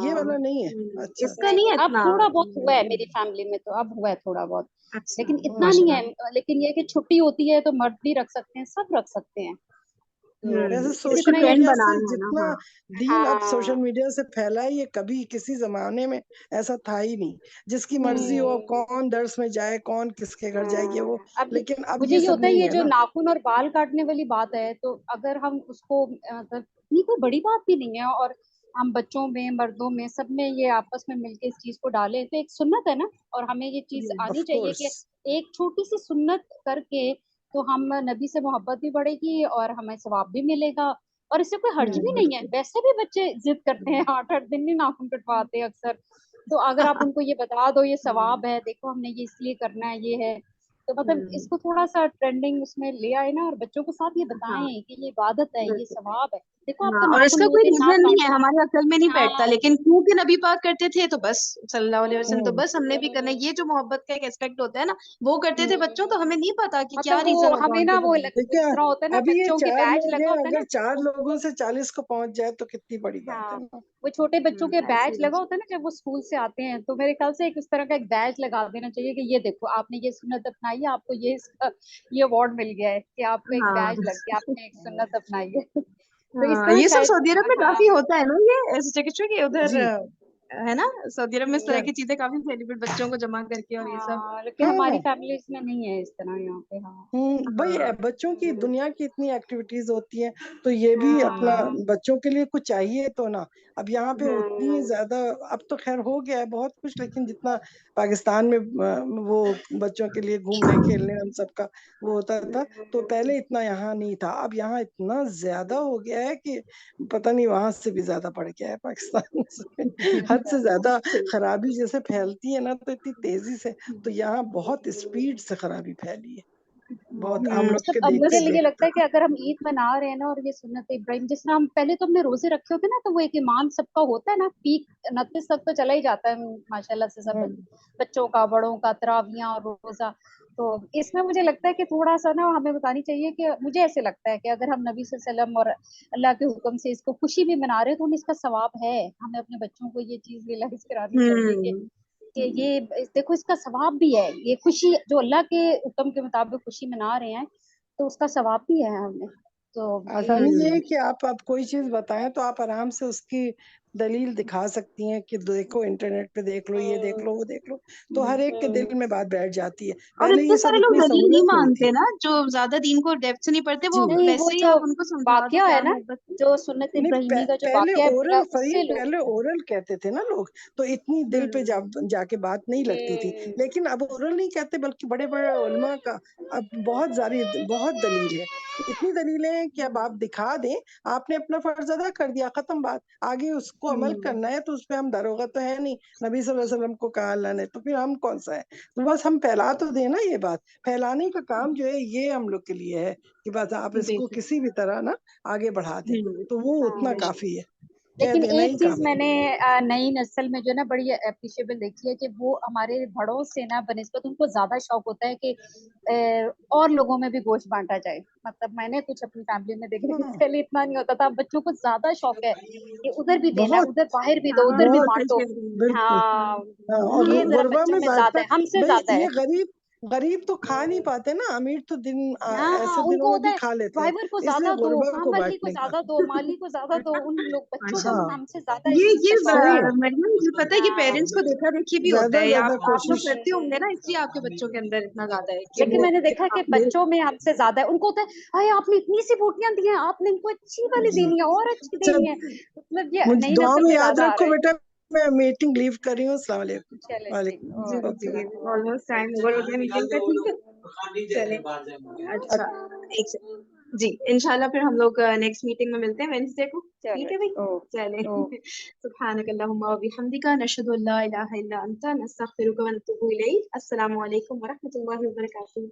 یہ ہاں والا نہیں ہے. اچھا اس کا نہیں نہیں ہے اب اتنا تھوڑا بہت ہوا ہے میری فیملی میں تو اب ہوا ہے تھوڑا بہت، اچھا لیکن اتنا ماشاء نہیں اللہ ہے، لیکن یہ کہ چھٹی ہوتی ہے تو مرد بھی رکھ سکتے ہیں سب رکھ سکتے ہیں، تو ویسے اسی اسی کو سوشل طرح یہ ٹرینڈ میڈیا سے بنانا ہے نا جتنا ہاں دین اب ہاں سوشل میڈیا سے پھیلا ہے یہ کبھی کسی زمانے میں ایسا تھا ہی نہیں. جس کی مرضی ہو اب ہوں کون درس میں جائے کون کس کے گھر جائے یہ وہ اب لیکن اب مجھے یہ یہ سب ہوتا ہے نہیں یہ ہے جو نا. ناخن اور بال کاٹنے والی بات ہے تو اگر ہم اس کو مطلب یہ کوئی بڑی بات بھی نہیں ہے اور ہم بچوں میں مردوں میں سب میں یہ آپس میں مل کے اس چیز کو ڈالیں تو ایک سنت ہے نا، اور ہمیں یہ چیز آنی آف چاہیے کورس. کہ ایک چھوٹی سی سنت کر کے تو ہم نبی سے محبت بھی بڑھے گی اور ہمیں ثواب بھی ملے گا، اور اس سے کوئی حرج بھی نہیں ہے، بالکل. ویسے بھی بچے ضد کرتے ہیں 8-8 دن نہیں ناخن کٹواتے اکثر، تو اگر آپ ان کو یہ بتا دو یہ ثواب ہے دیکھو ہم نے یہ اس لیے کرنا ہے یہ ہے، تو مطلب اس کو تھوڑا سا ٹرینڈنگ اس میں لے آئے نا اور بچوں کے ساتھ یہ ہاں بتائیں کہ یہ عبادت ہے یہ بالکل ثواب ہے، دیکھو آپ ہاں کا اور اس ناخن کا 2 کوئی دن نہ ریزن نہیں ہے کاٹنا، ہمارے عقل میں نہیں بیٹھتا ہاں لیکن کیونکہ نبی پاک کرتے تھے تو بس صلی اللہ علیہ وسلم تو ہوں. بس ہم نے بھی کرنا ہے، یہ جو محبت کا ایک اسپیکٹ ہوتا ہے نا وہ کرتے تھے بچوں تو ہمیں نہیں پتا کہ کیا مطلب وہ ریزن ہمیں کون نا سے وہ دیکھیں اس طرح ہوتا ہے نا ابھی یہ بچوں کے 4 بیج لوگ لگا ہیں ہوتا ہے اگر نا 4 لوگوں سے 40 کو پہنچ جائے تو کتنی بڑی بات ہے ہاں نا. وہ چھوٹے بچوں کے ایسے بیج لگا ہوتا ہے نا جب وہ اسکول سے آتے ہیں تو میرے خیال سے ایک اس طرح کا ایک بیج لگا دینا چاہیے کہ یہ دیکھو آپ نے یہ سنت اپنائی ہے آپ کو یہ اس کا یہ اوارڈ مل گیا ہے کہ آپ کو ایک ہاں بیج لگ گیا آپ نے ایک سنت اپنائی ہے تو اس ہاں طرح یہ سب شاید سعودی عرب میں ہاں کافی ہوتا ہے نا یہ سٹیکچر کہ ادھر جی ہے نا سعودی عرب میں اس طرح کیا کی چیزیں کافی سیلیبریٹ بچوں کو جمع کر کے اور یہ سب ہاں لیکن ہاں ہماری فیملیز میں نہیں ہے اس طرح یہاں پہ، ہاں بھائی ہاں بچوں کی دنیا کی اتنی ایکٹیویٹیز ہوتی ہیں تو یہ بھی اپنا ہاں بچوں کے لیے کچھ چاہیے تو نا. اب یہاں پہ اتنی ہوں زیادہ اب تو خیر ہو گیا ہے بہت کچھ لیکن جتنا پاکستان میں وہ بچوں کے لیے گھومنے کھیلنے ان سب کا وہ ہوتا تھا تو پہلے اتنا یہاں نہیں تھا. اب یہاں اتنا زیادہ ہو گیا ہے کہ پتہ نہیں وہاں سے بھی زیادہ بڑھ گیا ہے پاکستان سے. حد سے زیادہ خرابی جیسے پھیلتی ہے نا تو اتنی تیزی سے تو یہاں بہت اسپیڈ سے خرابی پھیلی ہے بہت ہم لوگ مطلب کے اب مجھے دیکھتے یہ لگتا دیکھتے. ہے کہ اگر ہم عید منا رہے ہیں نا اور یہ سنت ابراہیم جس طرح ہم پہلے تو ہم نے روزے رکھے ہوتے نا تو وہ ایک ایمان سب کا ہوتا ہے نا پیک 29 تک تو چلا ہی جاتا ہے ماشاء اللہ سے سب بچوں کا بڑوں کا تراویاں اور روزہ، تو اس میں مجھے لگتا ہے کہ تھوڑا سا نا ہمیں بتانی چاہیے کہ مجھے ایسے لگتا ہے کہ اگر ہم نبی صلی اللہ علیہ وسلم اور اللہ کے حکم سے اس کو خوشی بھی منا رہے ہیں تو ہمیں اس کا ثواب ہے، ہمیں اپنے بچوں کو یہ چیز ریئلائز کرانی چاہیے کہ یہ دیکھو اس کا ثواب بھی ہے، یہ خوشی جو اللہ کے حکم کے مطابق خوشی منا رہے ہیں تو اس کا ثواب بھی ہے ہمیں، تو آسانی یہ ہے کہ آپ کوئی چیز بتائیں تو آپ آرام سے اس کی دلیل دکھا سکتی ہیں کہ دیکھو انٹرنیٹ پہ دیکھ لو، یہ دیکھ لو، وہ دیکھ لو، تو ہر ایک کے دل میں بات بیٹھ جاتی ہے. اور پہلے اتنے یہ سب سارے لوگ اتنی دلیل نہیں سہولت نہیں مانتے تھی. نا، جو زیادہ دین کو ڈیپتھ سے نہیں پڑھتے، وہ جی نہیں، وہ ویسے ہی جو آپ ان کو سمجھا دو واقعہ ہے پیار نا، محبت سے. جو سنت نہیں ابراہیمی کا جو پہلے واقعہ ہے اورل اس سے لوگ پہلے اورل کہتے تھے نا لوگ، تو اتنی دل پہ جا کے بات نہیں لگتی تھی. لیکن اب اورل نہیں کہتے، بلکہ بڑے بڑے علماء کا اب بہت دلیل ہے. اتنی دلیلیں ہیں کہ اب آپ دکھا دیں، آپ نے اپنا فرض ادا کر دیا، ختم بات. آگے اس کو عمل کرنا ہے تو اس پہ ہم داروغہ تو ہے نہیں. نبی صلی اللہ علیہ وسلم کو کہا اللہ نے، تو پھر ہم کون سا ہے؟ تو بس ہم پھیلا تو دیں نا. یہ بات پھیلانے کا کام جو ہے یہ ہم لوگ کے لیے ہے کہ بس آپ اس کو کسی بھی طرح نا آگے بڑھا دیں، تو وہ اتنا کافی ہے. کہہ لیکن دینا ایک ہی چیز کافی. میں نے نئی نسل میں جو ہے نا بڑی اپریشیبل دیکھی ہے کہ وہ ہمارے بڑوں سے نا بنسبت ان کو زیادہ شوق ہوتا ہے کہ اور لوگوں میں بھی گوشت بانٹا جائے. مطلب میں نے کچھ اپنی فیملی میں دیکھا کہ پہلے اتنا نہیں ہوتا تھا. بچوں کو زیادہ شوق ہے کہ ادھر بھی دینا ہے، بہت ادھر باہر بھی دو، ادھر بھی بہت بانٹو. بالکل. ہاں ہاں، اور یہ ذرا غربا بچوں میں میں بانٹتا زیادہ ہے، ہم سے بھائی. زیادہ ہے. یہ غریب تو کھا نہیں پاتے نا، امیر تو ہاں ایسے ان دنوں کو میں ہوتا بھی ہے کھا لیتے ہیں، ڈرائیور کو اس لیے زیادہ دو، غربا کام کو والی کو بانٹنے کا. زیادہ دو، مالی کو زیادہ دو. ان لوگ بچوں کو ہاں ہم سے زیادہ اس چیز کا شوق صحیح ہے. ہے. مریم یہ پتہ ہے کہ ہاں پیرنٹس کو دیکھا دیکھی بھی ہوتا زیادہ ہے، زیادہ آپ لوگ کوشش. کرتے ہوں گے نا، اس لیے آپ کے بچوں کے اندر اتنا زیادہ ہے کہ لیکن وہ میں نے دیکھا کہ بچوں میں ہم سے زیادہ ہے. ان کو ہوتا ہے ارے آپ نے اتنی سی بوٹیاں دی ہیں، آپ نے ان کو اچھی والی دینی ہے اور اچھی اچھا، دینی ہے. مطلب یہ مجھے نئی دعا نسل میں میں یاد زیادہ آ رکھو رہا ہے. بیٹا. میں میٹنگ لیو کر رہی ہوں. السلام علیکم. چلے ٹھیک. جی وعلیکم. جی آلموسٹ ٹائم اوور ہو گیا میٹنگ کا. ٹھیک ہے چلیں. اچھا ایک جی انشاءاللہ پھر ہم لوگ نیکسٹ میٹنگ میں ملتے ہیں وینسڈے کو. ٹھیک ہے بھائی، چلیں. سبحانک اللہم و بحمدک، نشہد ان لا الہ الا انت، نستغفرک و نتوب الیک. السلام علیکم ورحمۃ اللہ وبرکاتہ.